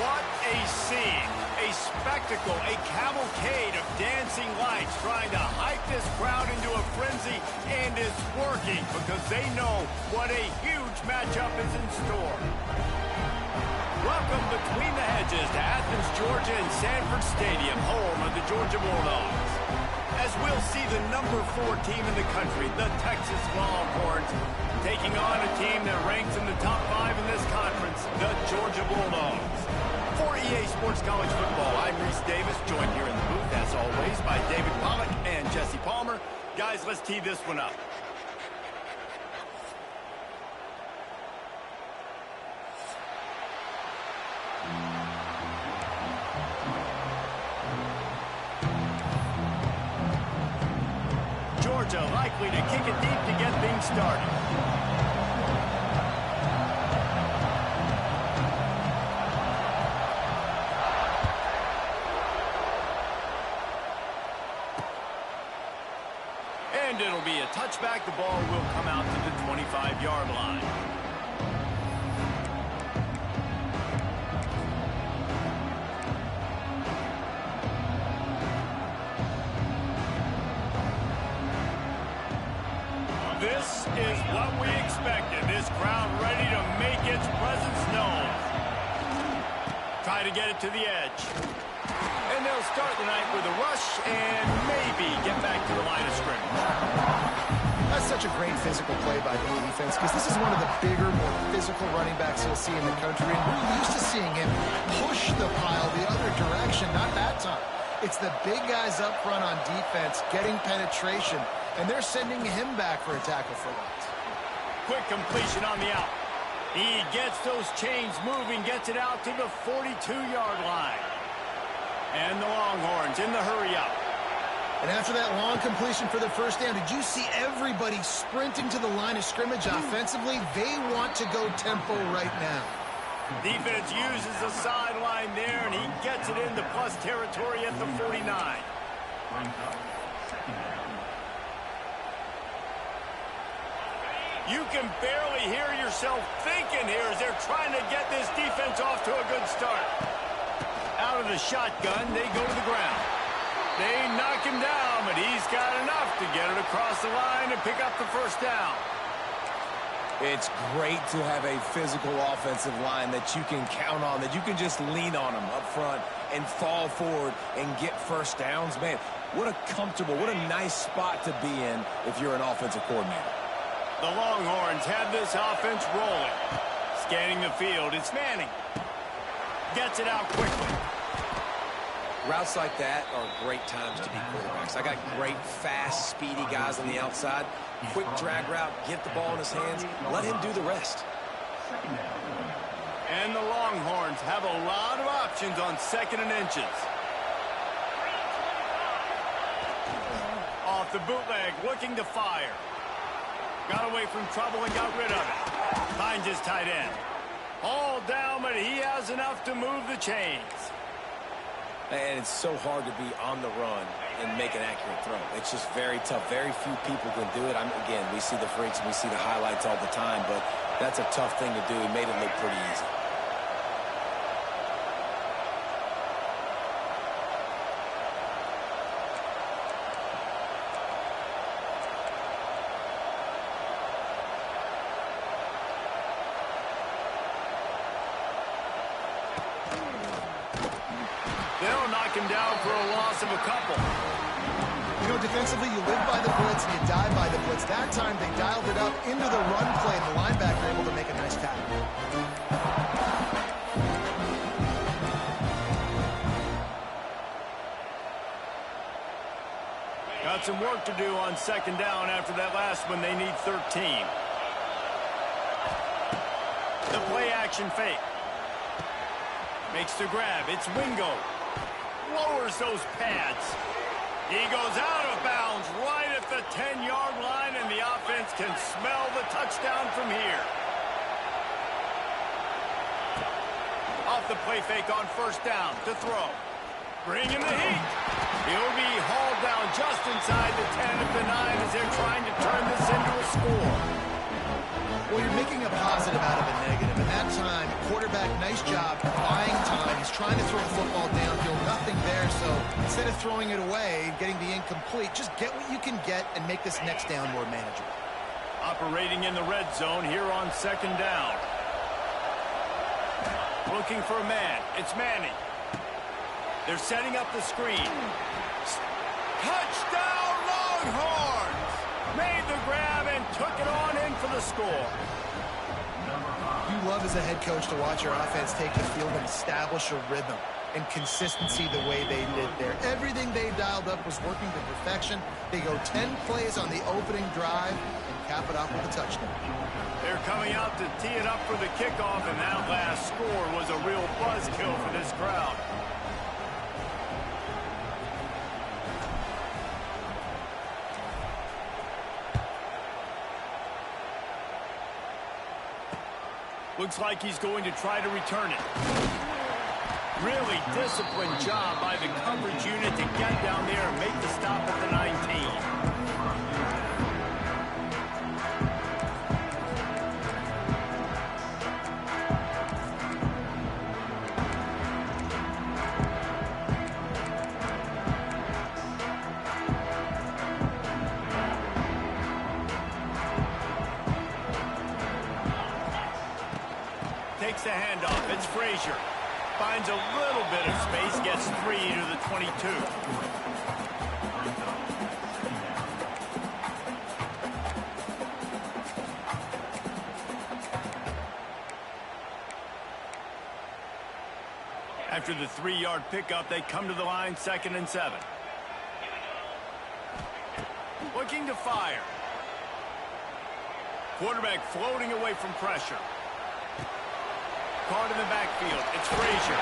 What a scene, a spectacle, a cavalcade of dancing lights trying to hype this crowd into a frenzy, and it's working because they know what a huge matchup is in store. Welcome between the hedges to Athens, Georgia and Sanford Stadium, home of the Georgia Bulldogs. As we'll see the number 4 team in the country, the Texas Longhorns, taking on a team that ranks in the top 5 in this conference, the Georgia Bulldogs. For EA Sports College Football, I'm Reese Davis, joined here in the booth, as always, by David Pollack and Jesse Palmer. Guys, let's tee this one up. Georgia likely to kick it deep to get things started. And it'll be a touchback. The ball will come out to the 25-yard line. This is what we expected. This crowd ready to make its presence known. Try to get it to the edge. And they'll start the night with a rush and maybe get back to the line of scrimmage. That's such a great physical play by the defense because this is one of the bigger, more physical running backs you'll see in the country. And we're used to seeing him push the pile the other direction, not that time. It's the big guys up front on defense getting penetration, and they're sending him back for a tackle for loss. Quick completion on the out. He gets those chains moving, gets it out to the 42-yard line. And the Longhorns in the hurry-up. And after that long completion for the first down, did you see everybody sprinting to the line of scrimmage offensively? They want to go tempo right now. Defense uses the sideline there, and he gets it into plus territory at the 49. You can barely hear yourself thinking here as they're trying to get this defense off to a good start. Out of the shotgun, they go to the ground. They knock him down, but he's got enough to get it across the line and pick up the first down. It's great to have a physical offensive line that you can count on, that you can just lean on them up front and fall forward and get first downs. Man, what a comfortable, what a nice spot to be in if you're an offensive coordinator. The Longhorns have this offense rolling. Scanning the field, it's Manning. Gets it out quickly. Routes like that are great times to be quarterbacks. I got great, fast, speedy guys on the outside. Quick drag route, get the ball in his hands, let him do the rest. And the Longhorns have a lot of options on 2nd and inches. Off the bootleg, looking to fire. Got away from trouble and got rid of it. Finds his tight end. All down, but he has enough to move the chains. And it's so hard to be on the run and make an accurate throw. It's just very tough. Very few people can do it. Again, we see the freaks and we see the highlights all the time, but that's a tough thing to do. He made it look pretty easy. They'll knock him down for a loss of a couple. You know, defensively, you live by the blitz and you die by the blitz. That time, they dialed it up into the run play, and the linebacker able to make a nice tackle. Got some work to do on 2nd down after that last one. They need 13. The play action fake. Makes the grab. It's Wingo. Lowers those pads. He goes out of bounds right at the 10-yard line, and the offense can smell the touchdown from here. Off the play fake on 1st down to throw. Bring in the heat. He'll be hauled down just inside the 10 at the 9 as they're trying to turn this into a score. Well, you're making a positive out of a negative, and that time quarterback, nice job buying time. He's trying to throw the football downfield, nothing there. So instead of throwing it away, getting the incomplete, just get what you can get and make this next down more manageable. Operating in the red zone here on second down. Looking for a man. It's Manning. They're setting up the screen. Touchdown, Longhorns! Made the grab and took it on in for the score. You love as a head coach to watch your offense take the field and establish a rhythm and consistency the way they did there. Everything they dialed up was working to perfection. They go 10 plays on the opening drive and cap it off with a touchdown. They're coming out to tee it up for the kickoff, and that last score was a real buzzkill for this crowd. Looks like he's going to try to return it. Really disciplined job by the coverage unit to get down there and make the stop at the 19. Takes the handoff. It's Frazier. Finds a little bit of space. Gets 3 to the 22. After the 3-yard pickup, they come to the line 2nd and 7. Looking to fire. Quarterback floating away from pressure. Caught in the backfield. It's Frazier.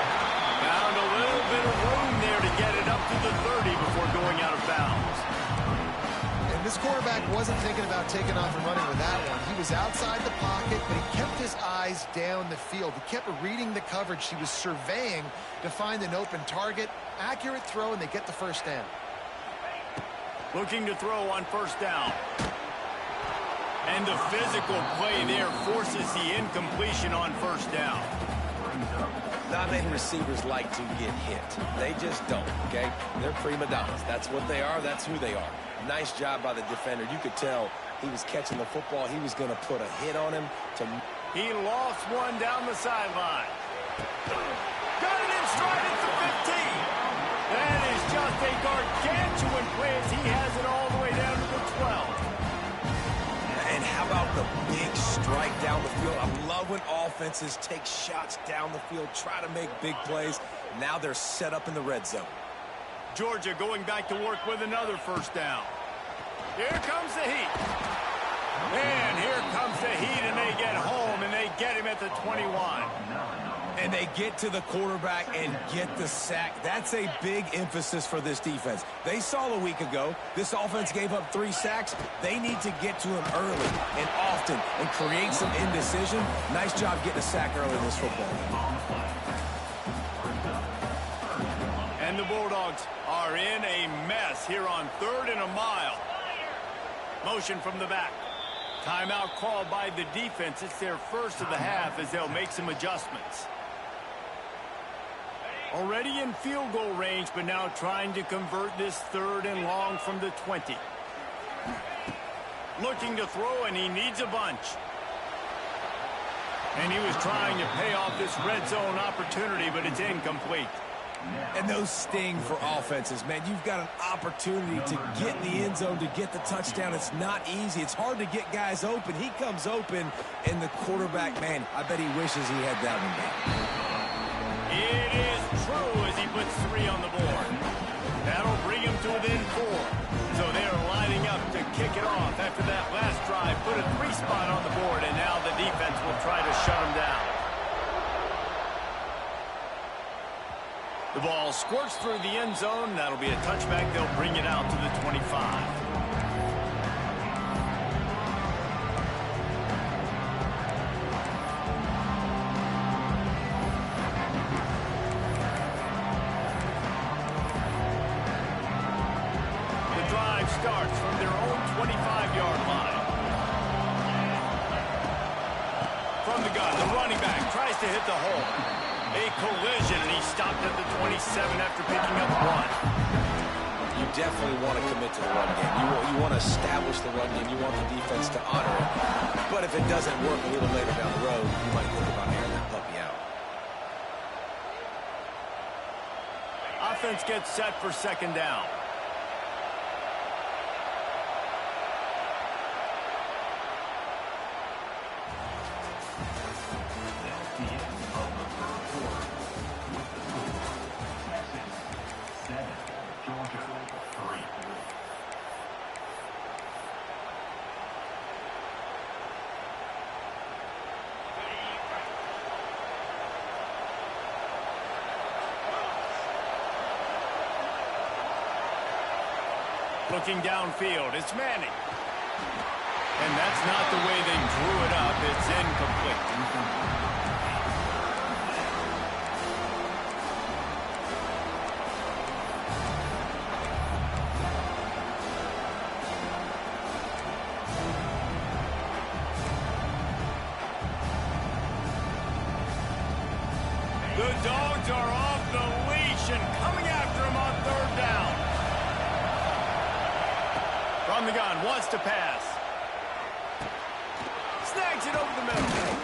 Found a little bit of room there to get it up to the 30 before going out of bounds. And this quarterback wasn't thinking about taking off and running with that one. He was outside the pocket, but he kept his eyes down the field. He kept reading the coverage. He was surveying to find an open target. Accurate throw, and they get the first down. Looking to throw on first down. And the physical play there forces the incompletion on first down. Not many receivers like to get hit. They just don't, okay? They're prima donnas. That's what they are. That's who they are. Nice job by the defender. You could tell he was catching the football. He was going to put a hit on him. He lost one down the sideline. Got it in stride at the 15. That is just a gargantuan play as he has it all the way down to the 12. And how about the big strike down the field? I love when offenses take shots down the field, try to make big plays. Now they're set up in the red zone. Georgia going back to work with another first down. Here comes the heat. And here comes the heat, and they get home, and they get him at the 21. And they get to the quarterback and get the sack. That's a big emphasis for this defense. They saw a week ago, this offense gave up 3 sacks. They need to get to him early and often and create some indecision. Nice job getting a sack early in this football game. And the Bulldogs are in a mess here on 3rd and a mile. Motion from the back. Timeout called by the defense. It's their first of the half as they'll make some adjustments. Already in field goal range, but now trying to convert this 3rd and long from the 20. Looking to throw, and he needs a bunch. And he was trying to pay off this red zone opportunity, but it's incomplete. And those sting for offenses, man. You've got an opportunity to get in the end zone, to get the touchdown. It's not easy. It's hard to get guys open. He comes open, and the quarterback, man, I bet he wishes he had that one back. It is true as he puts 3 on the board. That'll bring him to within 4. So they're lining up to kick it off after that last drive. Put a 3 spot on the board, and now the defense will try to shut him down. The ball squirts through the end zone. That'll be a touchback. They'll bring it out to the 25. Starts from their own 25-yard line. From the gun, the running back tries to hit the hole. A collision, and he stopped at the 27 after picking up 1. You definitely want to commit to the run game. You want to establish the run game. You want the defense to honor it. But if it doesn't work a little later down the road, you might think about airing that puppy out. Offense gets set for second down. Looking downfield, it's Manning. And that's not the way they drew it up. It's incomplete. The Dogs are off the leash and coming after him on third down. From the gun, wants to pass. Snags it over the middle.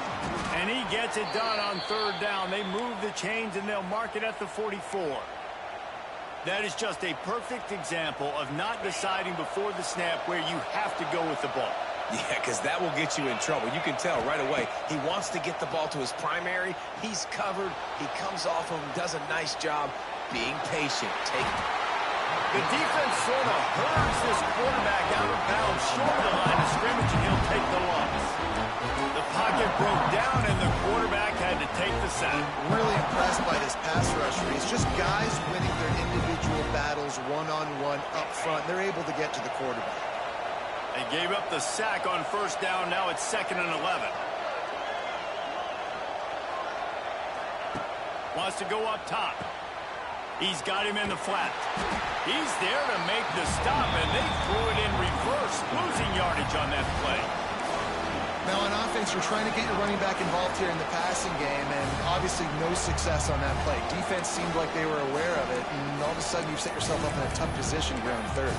And he gets it done on third down. They move the chains and they'll mark it at the 44. That is just a perfect example of not deciding before the snap where you have to go with the ball. Yeah, because that will get you in trouble. You can tell right away. He wants to get the ball to his primary. He's covered. He comes off him, does a nice job being patient. The defense sort of hurls this quarterback out of bounds short of the line of scrimmage, and he'll take the loss. The pocket broke down, and the quarterback had to take the sack. Really impressed by this pass rusher. It's just guys winning their individual battles one-on-one up front. They're able to get to the quarterback. They gave up the sack on first down. Now it's 2nd and 11. Wants to go up top. He's got him in the flat. He's there to make the stop, and they threw it in reverse, losing yardage on that play. Now on offense, you're trying to get your running back involved here in the passing game, and obviously no success on that play. Defense seemed like they were aware of it, and all of a sudden you've set yourself up in a tough position here on third.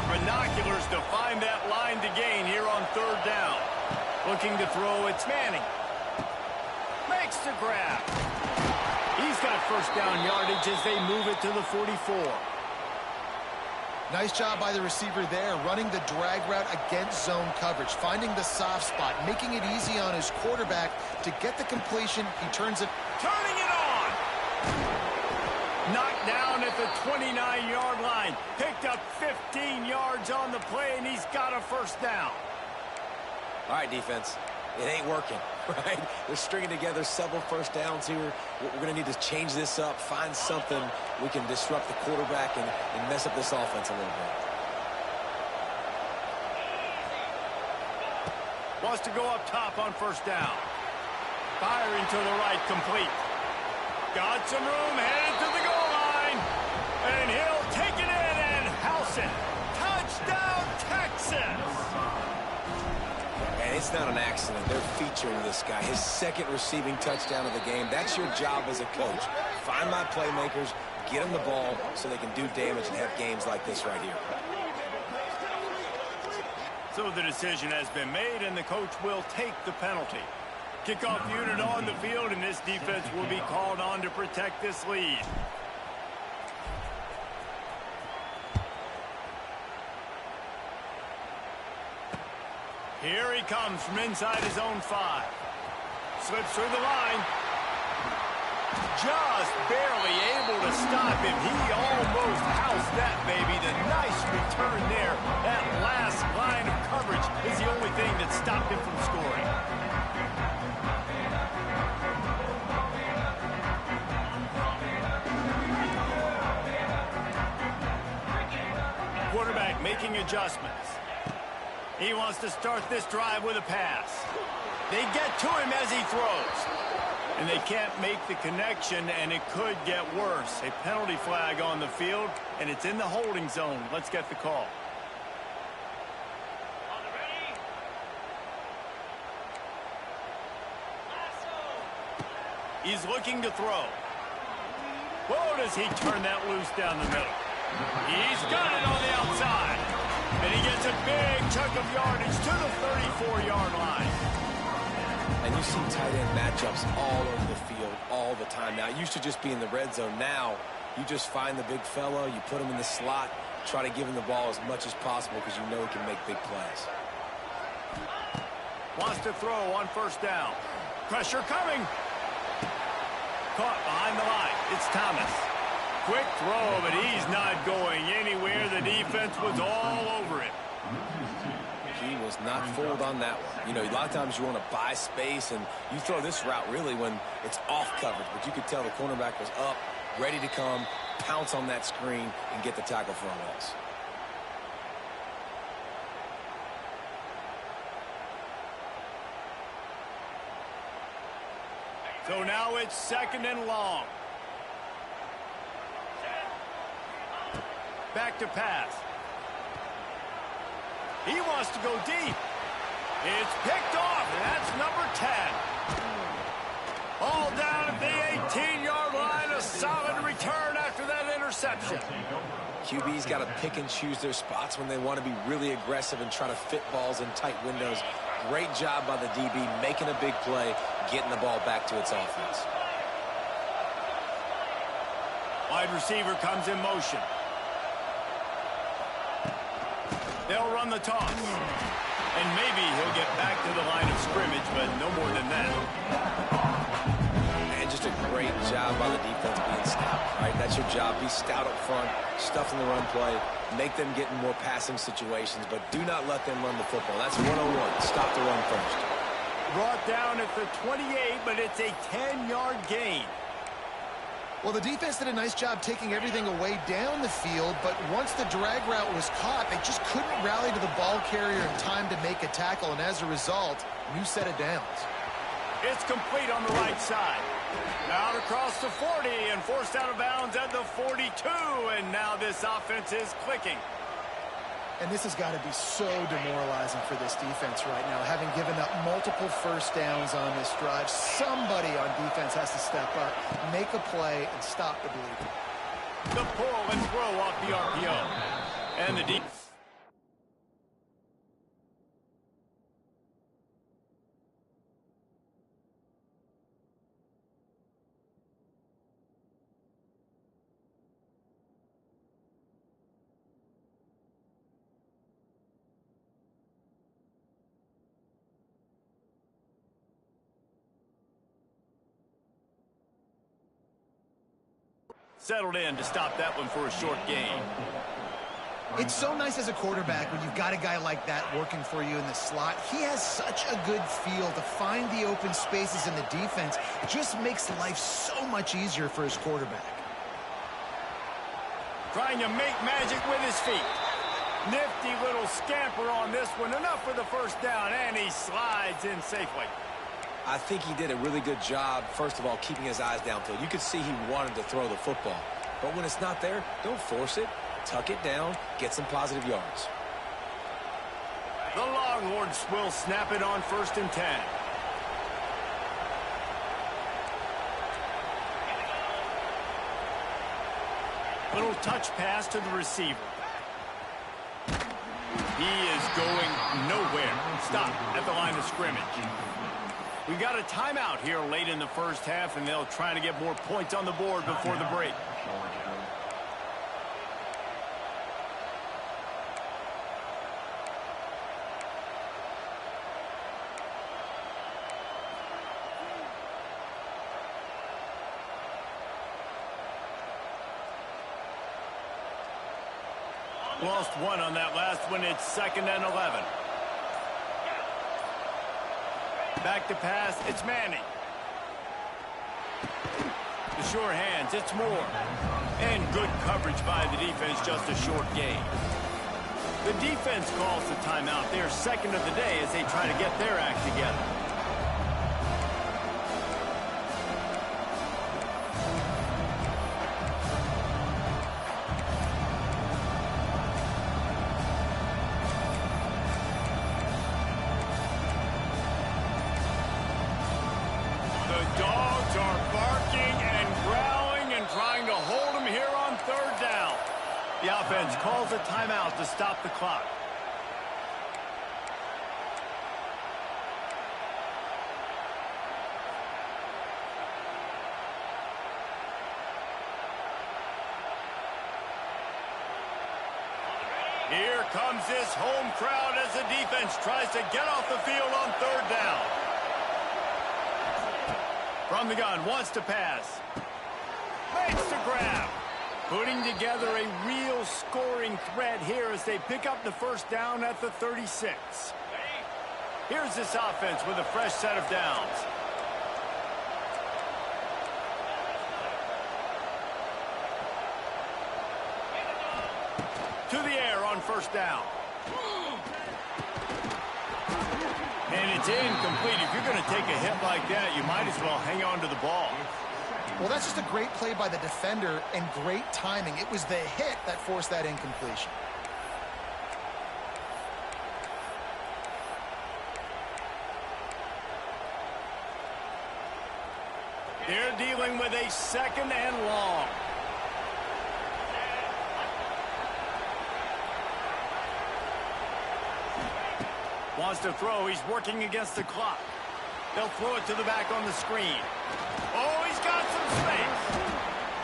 Binoculars to find that line to gain here on third down. Looking to throw, it's Manning. Makes the grab. He's got first down yardage as they move it to the 44. Nice job by the receiver there, running the drag route against zone coverage, finding the soft spot, making it easy on his quarterback to get the completion. He turns it. Turning it on. Knocked down at the 29-yard line. Picked up 15 yards on the play, and he's got a first down. All right, defense. It ain't working, right? They're stringing together several first downs here. We're going to need to change this up, find something we can disrupt the quarterback and mess up this offense a little bit. Wants to go up top on first down. Firing to the right, complete. Got some room, headed to the goal line. And he'll take it in and house it. Touchdown, Texas! And it's not an accident. They're featuring this guy. His second receiving touchdown of the game. That's your job as a coach. Find my playmakers, get them the ball so they can do damage and have games like this right here. So the decision has been made, and the coach will take the penalty. Kickoff unit on the field, and this defense will be called on to protect this lead. Here he comes from inside his own 5. Slips through the line. Just barely able to stop him. He almost housed that baby. The nice return there. That last line of coverage is the only thing that stopped him from scoring. Quarterback making adjustments. He wants to start this drive with a pass. They get to him as he throws. And they can't make the connection, and it could get worse. A penalty flag on the field, and it's in the holding zone. Let's get the call. He's looking to throw. Whoa, does he turn that loose down the middle? He's got it on the outside. And he gets a big chunk of yardage to the 34-yard line. And you see tight end matchups all over the field all the time. Now, it used to just be in the red zone. Now, you just find the big fellow, you put him in the slot, try to give him the ball as much as possible because you know he can make big plays. Wants to throw on first down. Pressure coming. Caught behind the line. It's Thomas. Quick throw, but he's not going anywhere. The defense was all over it. He was not fooled on that one. You know, a lot of times you want to buy space, and you throw this route really when it's off coverage. But you could tell the cornerback was up, ready to come, pounce on that screen, and get the tackle for a loss. So now it's 2nd and long. Back to pass. He wants to go deep. It's picked off, and that's number 10. All down at the 18-yard line. A solid return after that interception. QB's got to pick and choose their spots when they want to be really aggressive and try to fit balls in tight windows. Great job by the DB making a big play, getting the ball back to its offense. Wide receiver comes in motion. They'll run the toss. And maybe he'll get back to the line of scrimmage, but no more than that. And just a great job by the defense being stout, right? That's your job. Be stout up front, stuff in the run play, make them get in more passing situations, but do not let them run the football. That's 101. Stop the run first. Brought down at the 28, but it's a 10-yard gain. Well, the defense did a nice job taking everything away down the field, but once the drag route was caught, they just couldn't rally to the ball carrier in time to make a tackle, and as a result, new set of downs. It's complete on the right side. Out across the 40 and forced out of bounds at the 42, and now this offense is clicking. And this has got to be so demoralizing for this defense right now, having given up multiple first downs on this drive. Somebody on defense has to step up, make a play, and stop the bleeding. The pull and throw off the RPO. And the deep. Settled in to stop that one for a short gain. It's so nice as a quarterback when you've got a guy like that working for you in the slot. He has such a good feel to find the open spaces in the defense. Just makes life so much easier for his quarterback. Trying to make magic with his feet. Nifty little scamper on this one. Enough for the first down, and he slides in safely. I think he did a really good job, first of all, keeping his eyes downfield. You could see he wanted to throw the football. But when it's not there, don't force it. Tuck it down, get some positive yards. The Longhorns will snap it on 1st and 10. Little touch pass to the receiver. He is going nowhere. Stop at the line of scrimmage. We got a timeout here late in the first half, and they'll try to get more points on the board before the break. Lost one on that last one. It's 2nd and 11. Back to pass. It's Manning. The sure hands. It's Moore. And good coverage by the defense. Just a short gain. The defense calls the timeout. They're 2nd of the day as they try to get their act together. The dogs are barking and growling and trying to hold him here on third down. The offense calls a timeout to stop the clock. Here comes this home crowd as the defense tries to get off the field on third down. From the gun, wants to pass. Makes the grab. Putting together a real scoring threat here as they pick up the first down at the 36. Here's this offense with a fresh set of downs. To the air on first down. And it's incomplete. If you're going to take a hit like that, you might as well hang on to the ball. Well, that's just a great play by the defender and great timing. It was the hit that forced that incompletion. They're dealing with a second and long. Wants to throw. He's working against the clock. They'll throw it to the back on the screen. Oh, he's got some space.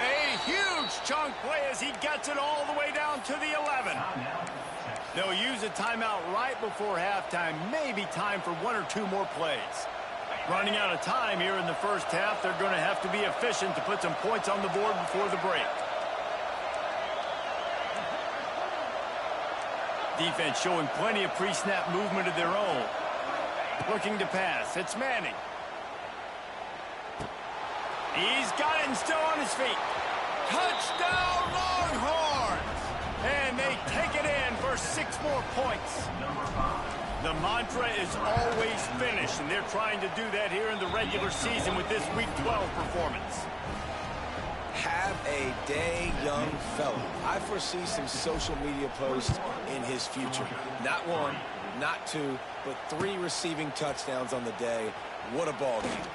A huge chunk play as he gets it all the way down to the 11. They'll use a timeout right before halftime. Maybe time for one or two more plays. Running out of time here in the first half. They're going to have to be efficient to put some points on the board before the break. Defense showing plenty of pre-snap movement of their own. Looking to pass. It's Manning. He's got it and still on his feet. Touchdown, Longhorns! And they take it in for 6 more points. The mantra is always finish, and they're trying to do that here in the regular season with this Week 12 performance. Have a day, young fella. I foresee some social media posts in his future. Not 1, not 2, but 3 receiving touchdowns on the day. What a ball game.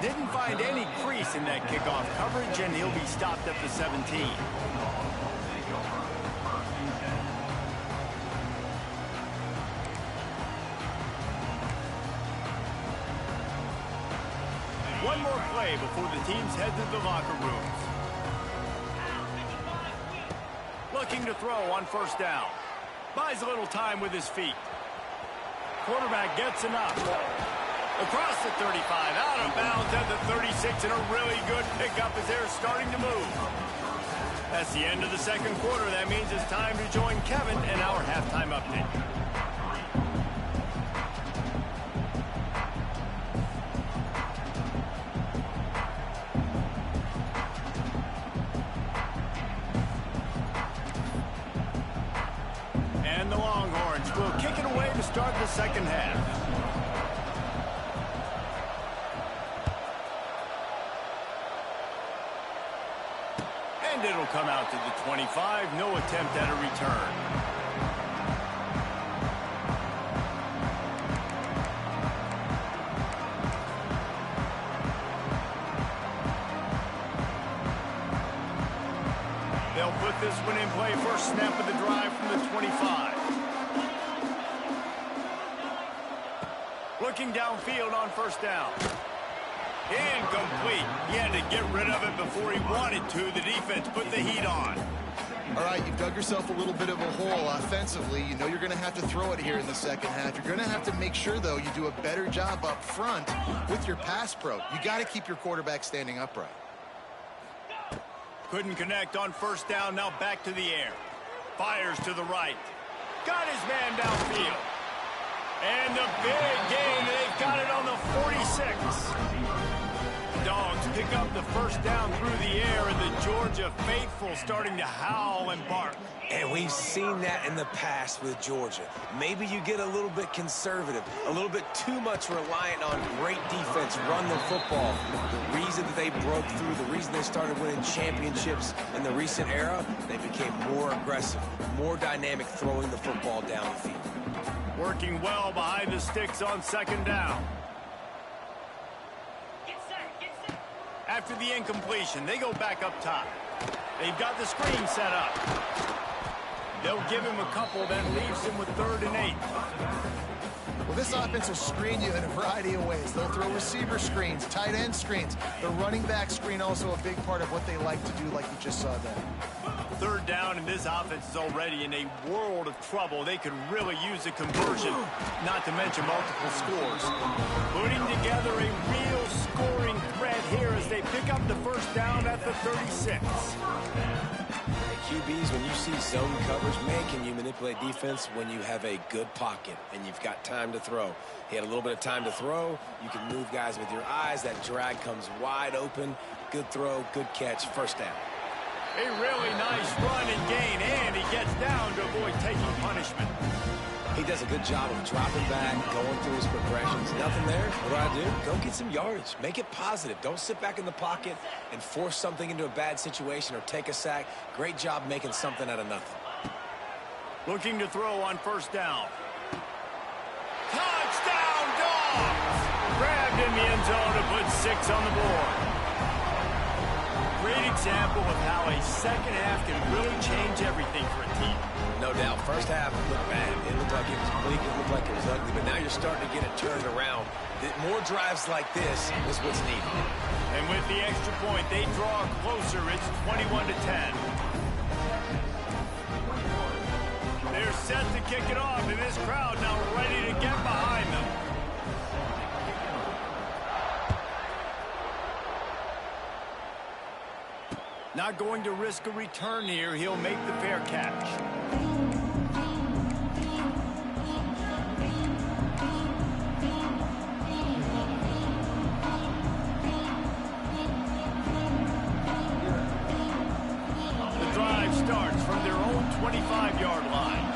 Didn't find any crease in that kickoff coverage, and he'll be stopped at the 17. One more play before the teams head to the locker rooms. Looking to throw on first down. Buys a little time with his feet. Quarterback gets enough. Across the 35, out of bounds at the 36, and a really good pickup as they're starting to move. That's the end of the second quarter. That means it's time to join Kevin in our halftime update. And the Longhorns will kick it away to start the second half. And it'll come out to the 25. No attempt at a return. They'll put this one in play. First snap of the drive from the 25. Looking downfield on first down. Incomplete. He had to get rid of it before he wanted to. The defense put the heat on. All right, you've dug yourself a little bit of a hole offensively. You know you're going to have to throw it here in the second half. You're going to have to make sure, though, you do a better job up front with your pass pro. You got to keep your quarterback standing upright. Couldn't connect on first down. Now back to the air. Fires to the right. Got his man downfield. And the big gain. They've got it on the 46. Dogs pick up the first down through the air, and the Georgia faithful starting to howl and bark. And we've seen that in the past with Georgia. Maybe you get a little bit conservative, a little bit too much reliant on great defense, run the football. The reason that they broke through, the reason they started winning championships in the recent era, they became more aggressive, more dynamic throwing the football down the field. Working well behind the sticks on second down. After the incompletion, they go back up top. They've got the screen set up. They'll give him a couple, that leaves him with 3rd and 8. Well, this offense will screen you in a variety of ways. They'll throw receiver screens, tight end screens. The running back screen also a big part of what they like to do, like you just saw there. 3rd down, and this offense is already in a world of trouble. They could really use a conversion, not to mention multiple scores. Putting together a real scoring threat here as they pick up the 1st down at the 36. QBs, when you see zone coverage, man, can you manipulate defense when you have a good pocket and you've got time to throw. He had a little bit of time to throw. You can move guys with your eyes. That drag comes wide open. Good throw, good catch, 1st down. A really nice run and gain, and he gets down to avoid taking punishment. He does a good job of dropping back, going through his progressions. Nothing there. What do? Go get some yardage. Make it positive. Don't sit back in the pocket and force something into a bad situation or take a sack. Great job making something out of nothing. Looking to throw on 1st down. Touchdown, Dogs! Grabbed in the end zone to put 6 on the board. Great example of how a second half can really change everything for a team. No doubt. 1st half looked bad. It looked like it was bleak. It looked like it was ugly. But now you're starting to get it turned around. More drives like this is what's needed. And with the extra point, they draw closer. It's 21 to 10. They're set to kick it off, and this crowd now ready to get behind them. Not going to risk a return here. He'll make the fair catch. The drive starts from their own 25-yard line.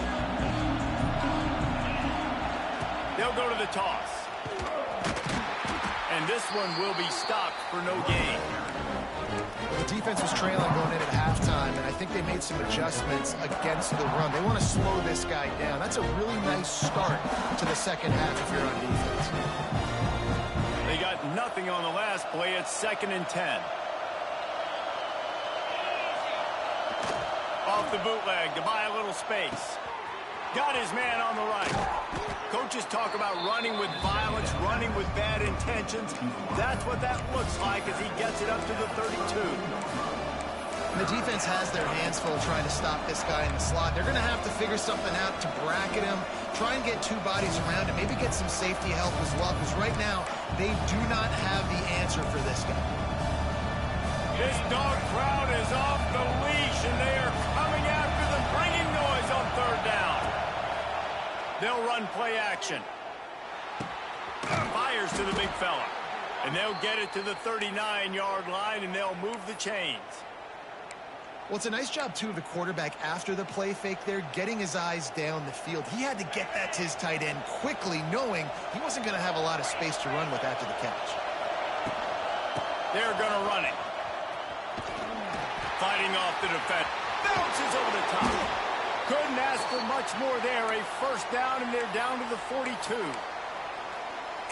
They'll go to the toss. And this one will be stopped for no gain. The defense was trailing going in at halftime, and I think they made some adjustments against the run. They want to slow this guy down. That's a really nice start to the second half if you're on defense. They got nothing on the last play. It's 2nd and 10. Off the bootleg to buy a little space. Got his man on the right. Coaches talk about running with violence, running with bad intentions. That's what that looks like as he gets it up to the 32. And the defense has their hands full trying to stop this guy in the slot. They're going to have to figure something out to bracket him, try and get 2 bodies around him, maybe get some safety help as well, because right now they do not have the answer for this guy. This dog crowd is off the leash, and they are coming after them, bringing noise on 3rd down. They'll run play action. Fires to the big fella. And they'll get it to the 39-yard line, and they'll move the chains. Well, it's a nice job, too, of the quarterback after the play fake there, getting his eyes down the field. He had to get that to his tight end quickly, knowing he wasn't going to have a lot of space to run with after the catch. They're going to run it. Fighting off the defense. Bounces over the top. Couldn't ask for much more there. A 1st down, and they're down to the 42.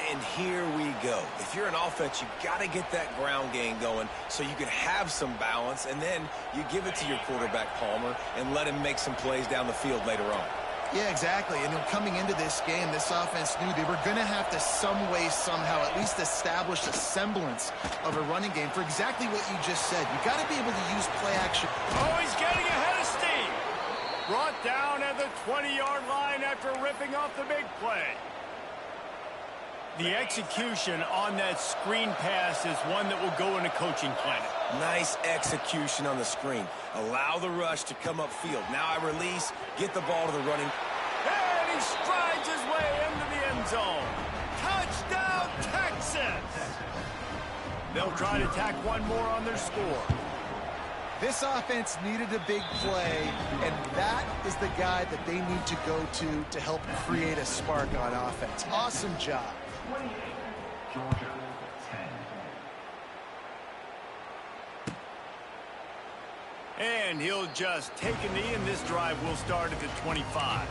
And here we go. If you're an offense, you've got to get that ground game going so you can have some balance, and then you give it to your quarterback, Palmer, and let him make some plays down the field later on. Yeah, exactly. And coming into this game, this offense knew they were going to have to some way, somehow, at least establish a semblance of a running game for exactly what you just said. You got to be able to use play action. Oh, he's getting ahead of steam. Brought down at the 20-yard line after ripping off the big play. The execution on that screen pass is one that will go in a coaching plan. Nice execution on the screen. Allow the rush to come upfield. Now I release, get the ball to the running. And he strides his way into the end zone. Touchdown, Texas! They'll try to tack one more on their score. This offense needed a big play, and that is the guy that they need to go to help create a spark on offense. Awesome job. 28, Georgia, 10. And he'll just take a knee, and this drive will start at the 25.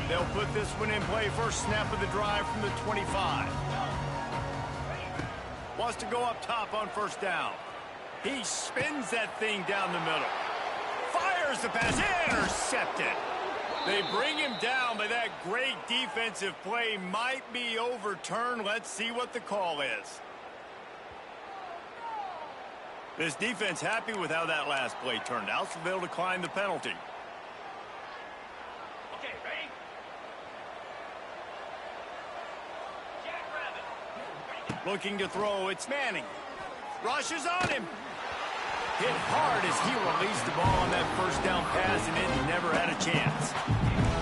They'll put this one in play first snap of the drive from the 25. Wants to go up top on first down. He spins that thing down the middle. Fires the pass. Intercepted. They bring him down, but that great defensive play might be overturned. Let's see what the call is. This defense happy with how that last play turned out, so they'll decline the penalty. Okay, ready? Jackrabbit. Looking to throw, it's Manning. Rushes on him. Hit hard as he released the ball on that first down pass, and it never had a chance.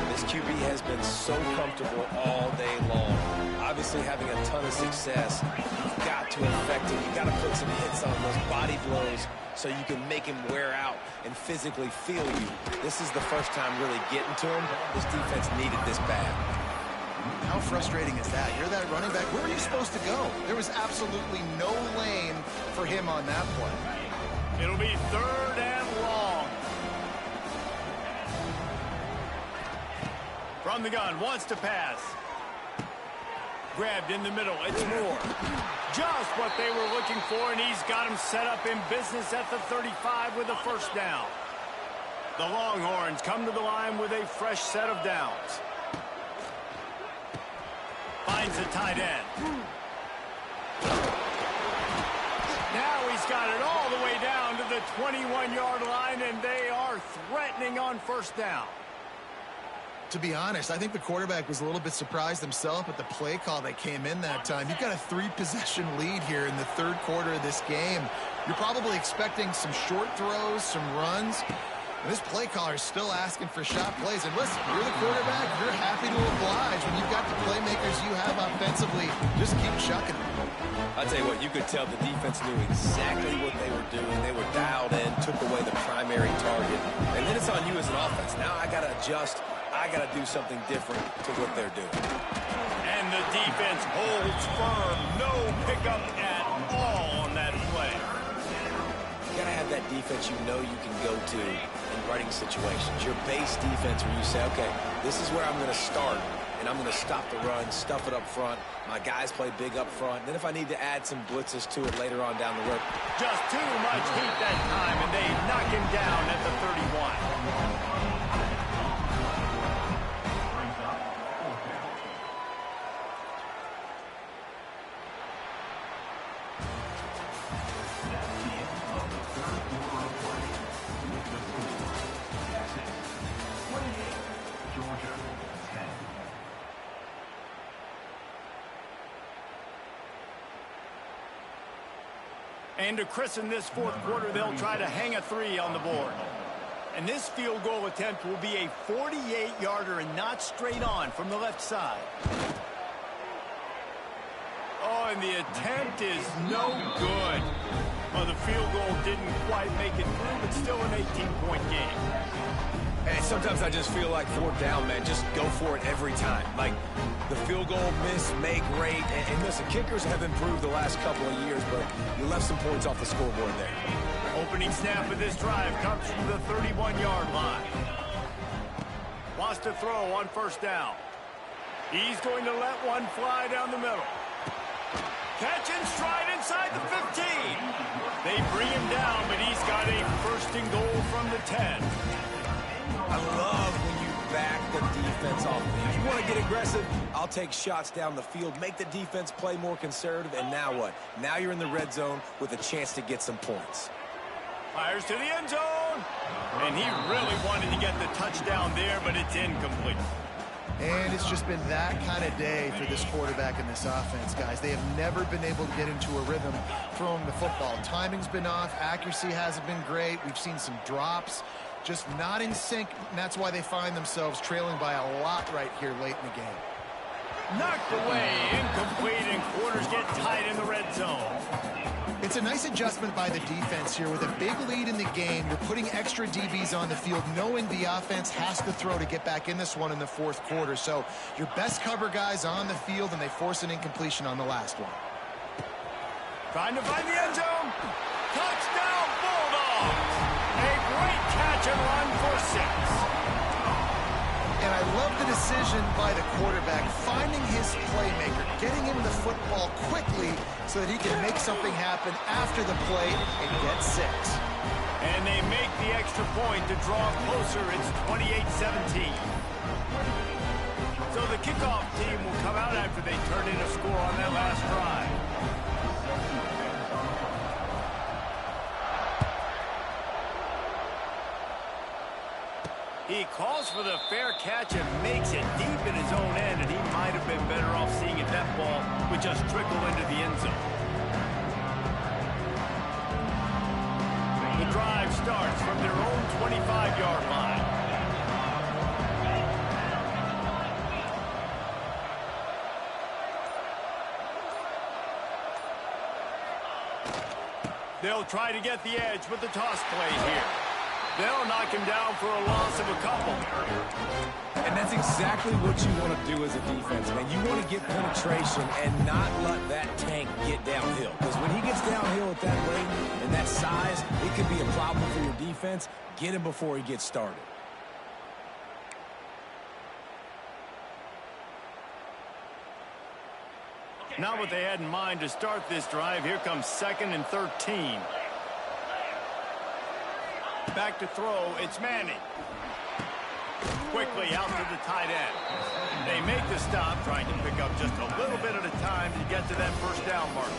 This QB has been so comfortable all day long. Obviously having a ton of success. You've got to affect him. You've got to put some hits on those body blows so you can make him wear out and physically feel you. This is the first time really getting to him. This defense needed this bad. How frustrating is that? You're that running back. Where were you supposed to go? There was absolutely no lane for him on that play. It'll be 3rd and long. From the gun, wants to pass. Grabbed in the middle, it's Moore. Just what they were looking for, and he's got him set up in business at the 35 with a first down. The Longhorns come to the line with a fresh set of downs. Finds the tight end. Now he's got it all the way down to the 21-yard line, and they are threatening on first down. To be honest, I think the quarterback was a little bit surprised himself at the play call that came in that time. You've got a 3-possession lead here in the 3rd quarter of this game. You're probably expecting some short throws, some runs. And this play caller is still asking for shot plays. And listen, you're the quarterback. You're happy to oblige. When you've got the playmakers you have offensively, just keep chucking them. I'll tell you what, you could tell the defense knew exactly what they were doing. They were dialed in, took away the primary target. And then it's on you as an offense. Now I got to adjust. I got to do something different to what they're doing. And the defense holds firm. No pickup at all on that play. You got to have that defense you know you can go to in running situations. Your base defense where you say, okay, this is where I'm going to start, and I'm going to stop the run, stuff it up front. My guys play big up front. Then if I need to add some blitzes to it later on down the road. Just too much heat that time, and they knock him down at the 31. And to christen this 4th quarter, they'll try to hang a 3 on the board. And this field goal attempt will be a 48-yarder and not straight on from the left side. Oh, and the attempt is no good. Well, the field goal didn't quite make it through, but still an 18-point game. Hey, sometimes I just feel like 4th down, man, just go for it every time. Like, the field goal miss, make great. And listen, kickers have improved the last couple of years, but you left some points off the scoreboard there. Opening snap of this drive comes from the 31-yard line. Wants to throw on first down. He's going to let one fly down the middle. Catch and stride inside the 15. They bring him down, but he's got a 1st and goal from the 10. I love when you back the defense off. If you want to get aggressive, I'll take shots down the field, make the defense play more conservative, and now what? Now you're in the red zone with a chance to get some points. Fires to the end zone. And he really wanted to get the touchdown there, but it's incomplete. And it's just been that kind of day for this quarterback and this offense, guys. They have never been able to get into a rhythm throwing the football. Timing's been off. Accuracy hasn't been great. We've seen some drops. Just not in sync, and that's why they find themselves trailing by a lot right here late in the game. Knocked away, incomplete, and quarters get tight in the red zone. It's a nice adjustment by the defense here. With a big lead in the game, you're putting extra DBs on the field, knowing the offense has to throw to get back in this one in the 4th quarter. So your best cover guys on the field, and they force an incompletion on the last one. Trying to find the end zone. Touchdown, Bulldogs. A great catch and run for 6. And I love the decision by the quarterback, finding his playmaker, getting him the football quickly so that he can make something happen after the play and get 6. And they make the extra point to draw closer. It's 28-17. So the kickoff team will come out after they turn in a score on that last drive. He calls for the fair catch and makes it deep in his own end, and he might have been better off seeing if that ball would just trickle into the end zone. The drive starts from their own 25-yard line. They'll try to get the edge with the toss play here. They'll knock him down for a loss of a couple. And that's exactly what you want to do as a defense, man. You want to get penetration and not let that tank get downhill. Because when he gets downhill at that rate and that size, it could be a problem for your defense. Get him before he gets started. Not what they had in mind to start this drive. Here comes 2nd and 13. Back to throw, it's Manning. Quickly out to the tight end. They make the stop, trying to pick up just a little bit at a time to get to that first down marker.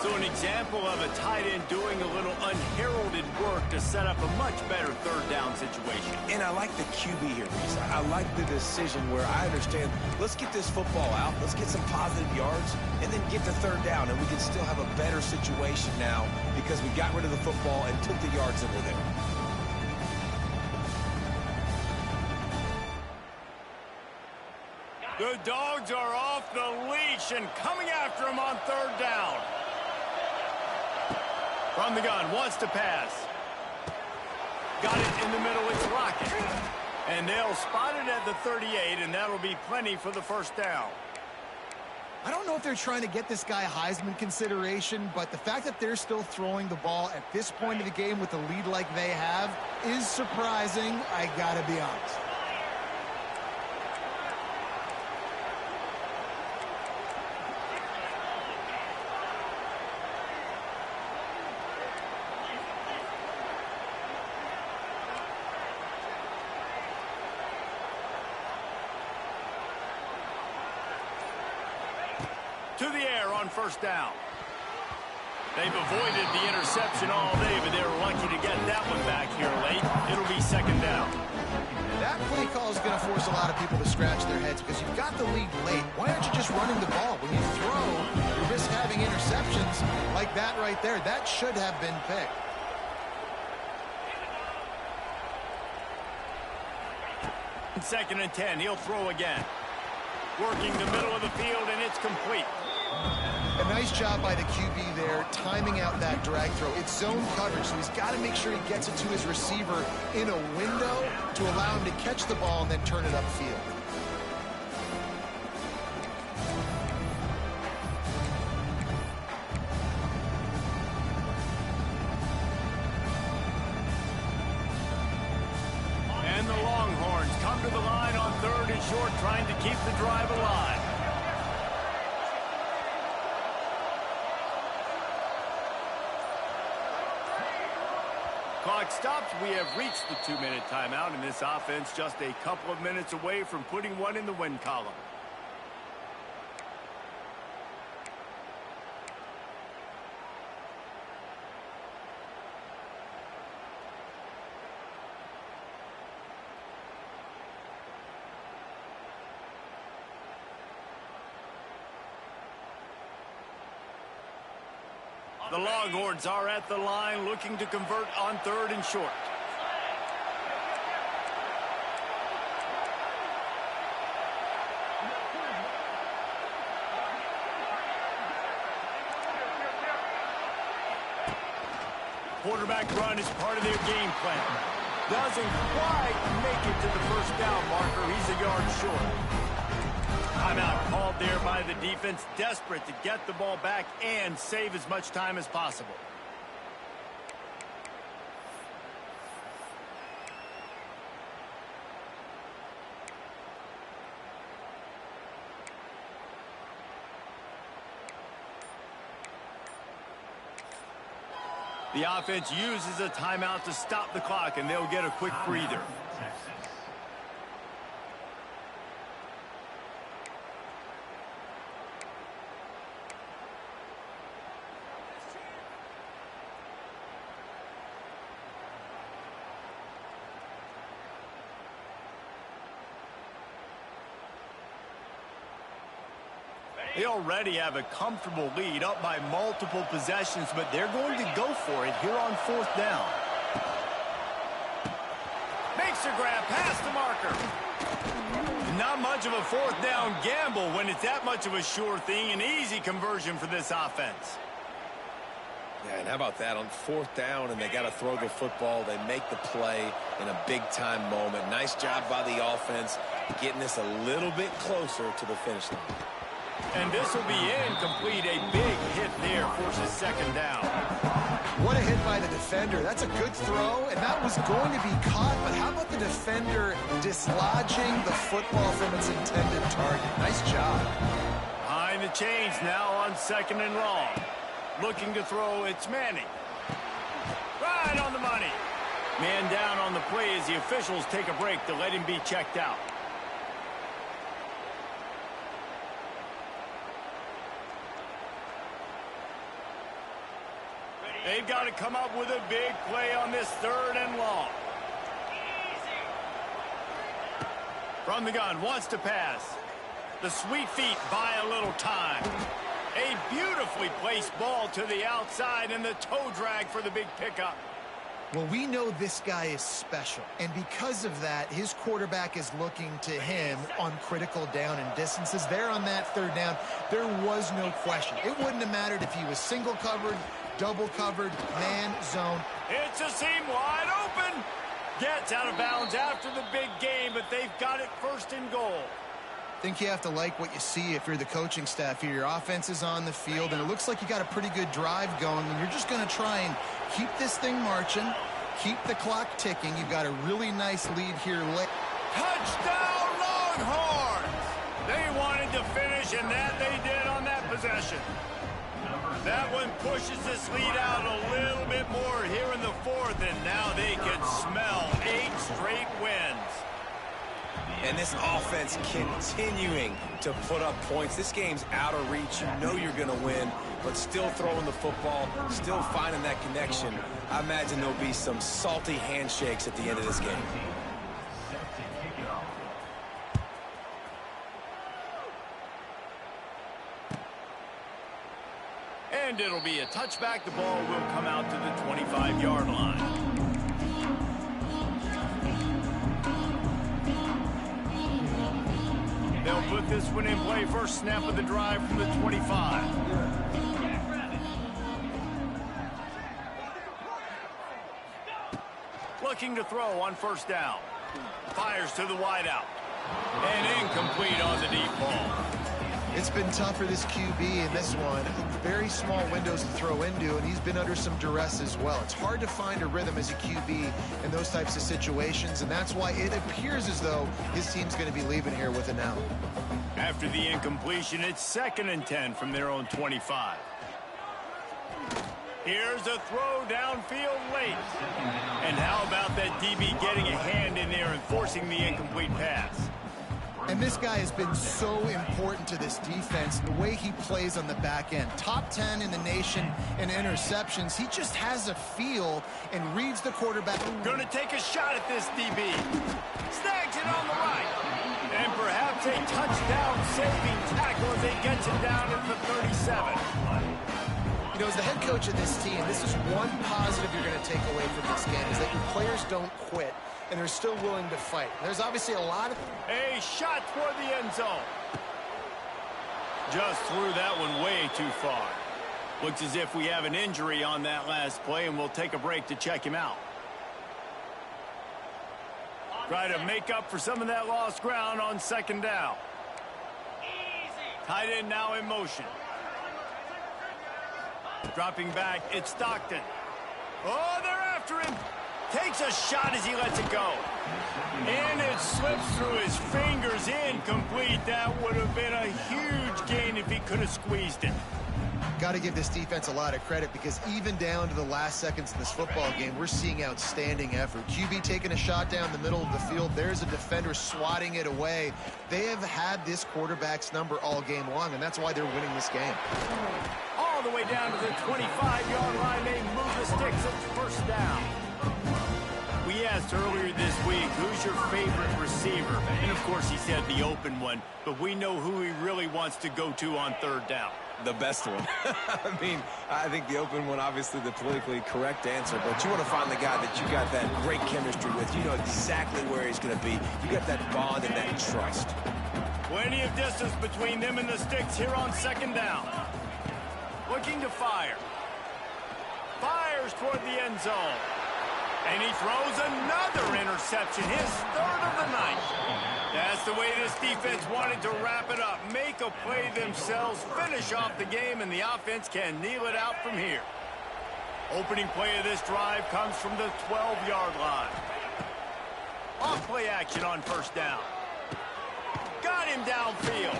So an example of a tight end doing a little unheralded work to set up a much better third down situation. And I like the QB here, Reese. I like the decision where I understand, let's get this football out, let's get some positive yards, and then get to third down, and we can still have a better situation now because we got rid of the football and took the yards that were there. The Dogs are off the leash and coming after him on third down. From the gun, wants to pass. Got it in the middle, it's Lockett. And they'll spot it at the 38, and that'll be plenty for the first down. I don't know if they're trying to get this guy Heisman consideration, but the fact that they're still throwing the ball at this point of the game with the lead like they have is surprising, I gotta be honest. To the air on first down. They've avoided the interception all day, but they're lucky to get that one back here late. It'll be 2nd down. That play call is going to force a lot of people to scratch their heads because you've got the lead late. Why aren't you just running the ball? When you throw, you risk having interceptions like that right there. That should have been picked. Second and 10, he'll throw again. Working the middle of the field, and it's complete. A nice job by the QB there, timing out that drag throw. It's zone coverage, so he's got to make sure he gets it to his receiver in a window to allow him to catch the ball and then turn it upfield. And the Longhorns come to the line on 3rd and short, trying to keep the drive alive. Clock stops. We have reached the 2-minute timeout, and this offense just a couple of minutes away from putting one in the win column. The Longhorns are at the line looking to convert on 3rd and short. Quarterback run is part of their game plan. Doesn't quite make it to the first down marker. He's a yard short. Timeout called there by the defense, desperate to get the ball back and save as much time as possible. The offense uses a timeout to stop the clock, and they'll get a quick breather. They already have a comfortable lead, up by multiple possessions, but they're going to go for it here on 4th down. Makes a grab past the marker. Not much of a 4th down gamble when it's that much of a sure thing. An easy conversion for this offense. Yeah, and how about that on 4th down, and they got to throw the football. They make the play in a big-time moment. Nice job by the offense, getting this a little bit closer to the finish line. And this will be incomplete. A big hit there forces 2nd down. What a hit by the defender. That's a good throw, and that was going to be caught, but how about the defender dislodging the football from its intended target? Nice job. Behind the chains now on 2nd and long. Looking to throw, it's Manning. Right on the money. Man down on the play as the officials take a break to let him be checked out. They've got to come up with a big play on this 3rd and long. From the gun, wants to pass. The sweet feet buy a little time. A beautifully placed ball to the outside, and the toe drag for the big pickup. Well, we know this guy is special, and because of that, his quarterback is looking to him on critical down and distances. There on that 3rd down, there was no question. It wouldn't have mattered if he was single covered, double covered, man, zone. It's a seam wide open. Gets out of bounds after the big game, but they've got it 1st and goal. I think you have to like what you see if you're the coaching staff here. Your offense is on the field, and it looks like you got a pretty good drive going, and you're just going to try and keep this thing marching, keep the clock ticking. You've got a really nice lead here late. Touchdown, Longhorns! They wanted to finish, and that they did on that possession. That one pushes this lead out a little bit more here in the 4th, and now they can smell 8 straight wins. And this offense continuing to put up points. This game's out of reach. You know you're going to win, but still throwing the football, still finding that connection. I imagine there'll be some salty handshakes at the end of this game. And it'll be a touchback. The ball will come out to the 25-yard line. They'll put this one in play. First snap of the drive from the 25. Looking to throw on 1st down. Fires to the wideout. And incomplete on the deep ball. It's been tough for this QB in this one. Very small windows to throw into, and he's been under some duress as well. It's hard to find a rhythm as a QB in those types of situations, and that's why it appears as though his team's going to be leaving here with it now. After the incompletion, it's 2nd and 10 from their own 25. Here's a throw downfield late. And how about that DB getting a hand in there and forcing the incomplete pass? And this guy has been so important to this defense, the way he plays on the back end. Top 10 in the nation in interceptions. He just has a feel and reads the quarterback. Going to take a shot at this DB. Snags it on the right. And perhaps a touchdown-saving tackle as he gets it down at the 37. You know, as the head coach of this team, this is one positive you're going to take away from this game, is that your players don't quit, and they're still willing to fight. There's obviously a lot of... A shot toward the end zone. Just threw that one way too far. Looks as if we have an injury on that last play, and we'll take a break to check him out. Try to make up for some of that lost ground on 2nd down. Tight end now in motion. Dropping back, it's Stockton. Oh, they're after him. Takes a shot as he lets it go. And it slips through his fingers, incomplete. That would have been a huge gain if he could have squeezed it. Got to give this defense a lot of credit because even down to the last seconds of this football game, we're seeing outstanding effort. QB taking a shot down the middle of the field. There's a defender swatting it away. They have had this quarterback's number all game long, and that's why they're winning this game. All the way down to the 25-yard line, they move the sticks. It's first down. We asked earlier this week, who's your favorite receiver? And, of course, he said the open one, but we know who he really wants to go to on third down. The best one. I mean, I think the open one, obviously the politically correct answer, but you want to find the guy that you got that great chemistry with. You know exactly where he's going to be. You got that bond and that trust. Plenty of distance between them and the sticks here on second down. Looking to fire. Fires toward the end zone. And he throws another interception, his third of the night. That's the way this defense wanted to wrap it up. Make a play themselves, finish off the game, and the offense can kneel it out from here. Opening play of this drive comes from the 12-yard line. Off play action on first down. Got him downfield.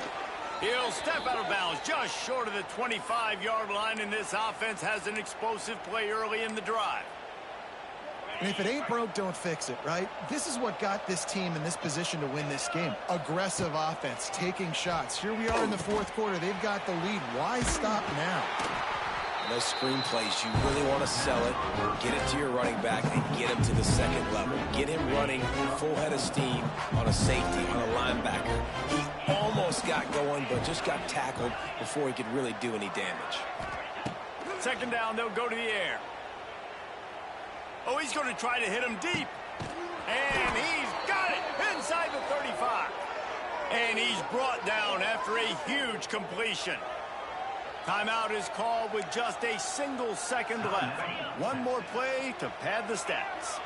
He'll step out of bounds just short of the 25-yard line, and this offense has an explosive play early in the drive. And if it ain't broke, don't fix it, right? This is what got this team in this position to win this game. Aggressive offense, taking shots. Here we are in the fourth quarter. They've got the lead. Why stop now? Those screen plays, you really want to sell it, get it to your running back, and get him to the second level. Get him running full head of steam on a safety, on a linebacker. He almost got going, but just got tackled before he could really do any damage. Second down, they'll go to the air. Oh, he's going to try to hit him deep. And he's got it inside the 35. And he's brought down after a huge completion. Timeout is called with just a single second left. One more play to pad the stats.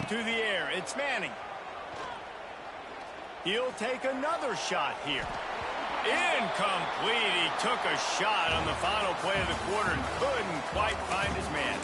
To the air, it's Manning. He'll take another shot here. Incomplete. He took a shot on the final play of the quarter and couldn't quite find his man.